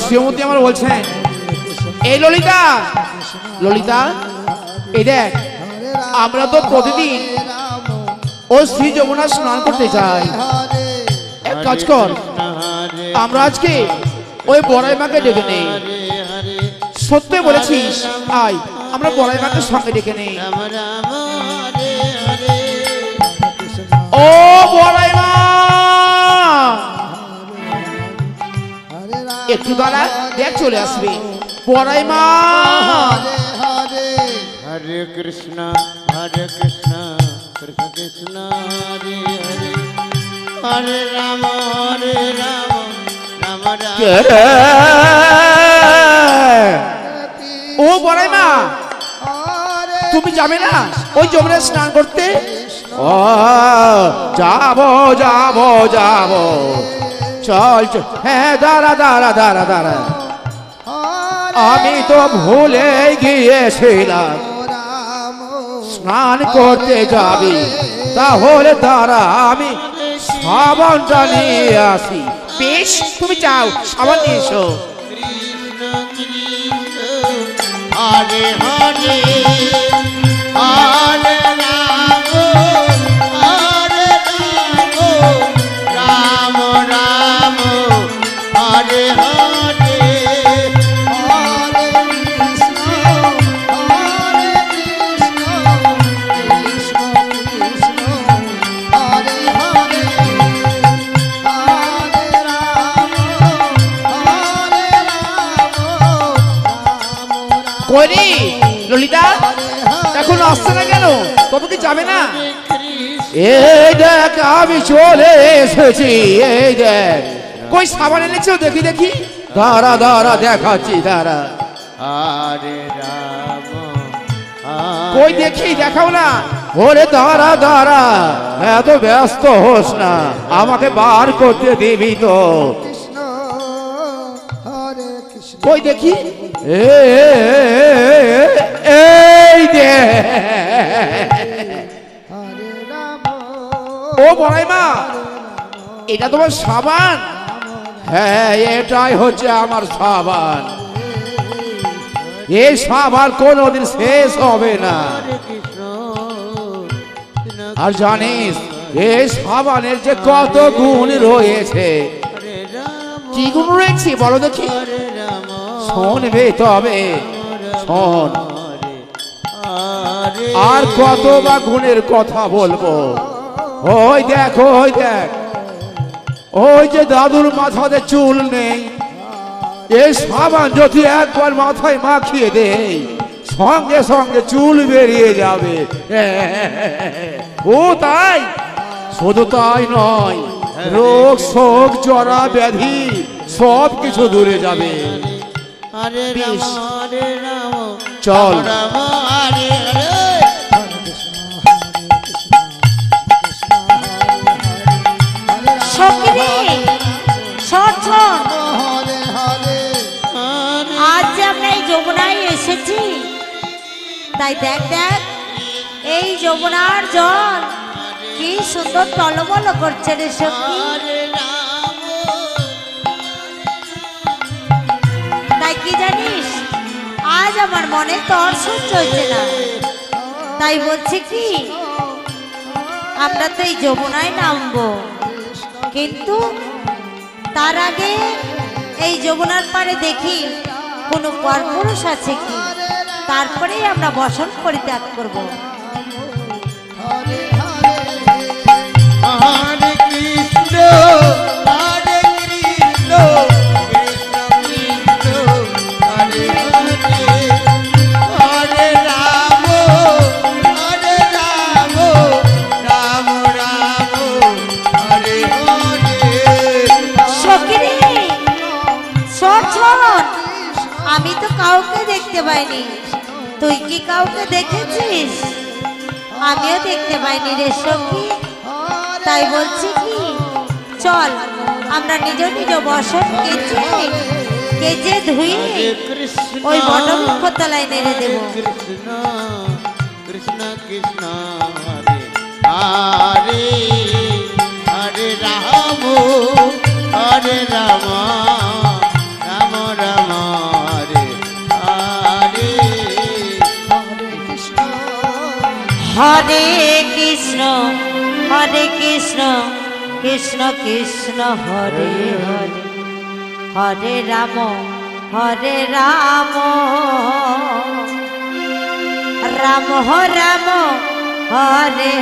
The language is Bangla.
শ্রীমতী আমার বলছেন, এই ললিতা, ললিতা এই দেখ, আমরা তো প্রতিদিন ও শ্রী যমুনা স্নান করতে যাই। এক কাজ কর, আমরা আজকে ওই বড়াই মাকে ডেকে নেই। সত্যি বলেছিস, আয় আমরা বড়াই মাকে সঙ্গে ডেকে নেই। ও বড়াই মা, একটু দাঁড়া, দেখ চলে আসবে বড়াই মা। হরে কৃষ্ণ কৃষ্ণ কৃষ্ণ হরে হরে, হরে রাম রাম রাম। ও বড়াই মা, তুমি যাবে না ওই যমুনায় স্নান করতে? ও যাবো যাবো যাবো, চল চল। হ্যাঁ দাঁড়া দাঁড়া দাঁড়া দাঁড়া, আমি তো ভুলে গিয়েছিলাম স্নান করতে যাবি, তাহলে দাঁড়া আমি সাবানটা নিয়ে আসি। বেশ, তুমি যাও, সাবান নিয়ে এসো। কৃষ্ণ কৃষ্ণ হরে হরে, হরে রাম হরে রাম, রাম রাম হরে হরে, হরে কৃষ্ণ কৃষ্ণ কৃষ্ণ হরে হরে, হরে রাম করি ললিতা, এখন আসছে না কেন? তবে কি যাবে না? এই দেখ আমি চলে এসেছি, এই দেখ। কই সাবান এনেছো? দেখি দেখি, দাঁড়া দাঁড়া দেখাচ্ছি, দাঁড়া। হরে রাম, কই দেখি, দেখাও না। ওরে দাঁড়া দাঁড়া, এত ব্যস্ত হোস না, আমাকে বার করতে দিবি তো। কই দেখি, এই দে। ও বড়াই মা, এটা তোমার সাবান? হ্যাঁ, এটাই হচ্ছে আমার সাবান। এই সাবান কোনোদিন শেষ হবে না। আর জানিস এই সাবানের যে কত গুণ রয়েছে? কি গুণ রয়েছে বলো দেখি? শোনবে তবে, শোন। আর কত বা গুণের কথা বলবো। ওই দেখ, ওই দেখ, ওই যে দাদুর মাথাতে চুল নেই, এই সাবান যদি একবার মাথায় মাখিয়ে দেই, সঙ্গে সঙ্গে চুল বেরিয়ে যাবে। ও তাই, শুধু তাই নয়, রোগ শোক জরা ব্যাধি সব কিছু দূরে যাবে। বেশ, চল। আজ যে আমরা এই যমুনায় এসেছি, তাই দেখ দেখ, এই যমুনার জল কি সুন্দর টলমল করছে রে সখী। তাই কি জানিস, আজ আমার মনে তর সহ্য হচ্ছে না, তাই বলছি কি আমরা তো এই যমুনায় নামবো, কিন্তু তার আগে এই যমুনার পাড়ে দেখি কোনো পরপুরুষ আছে কি, তারপরেই আমরা বসন পরিত্যাগ করব। হরে কৃষ্ণ হরে কৃষ্ণ কৃষ্ণ কৃষ্ণ হরে হরে, হরে রাম রাম রাম হরে হরে। সখিনী, শোন শোন, আমি তো কাউকে দেখতে পাইনি, তুই কি কাউকে দেখেছিস? আমিও দেখতে পাইনি রে সখী। তাই বলছি কি, চল আমরা নিজ নিজ বসন কেচে ধুয়ে ওই বটবৃক্ষ তলায় নেড়ে দেব। কৃষ্ণ কৃষ্ণ কৃষ্ণ হরে হরে হরে রাম হরে রাম রাম রাম হরে হরে হরে কৃষ্ণ হরে কৃষ্ণ কৃষ্ণ কৃষ্ণ হরে হরে হরে রাম রাম রাম হরে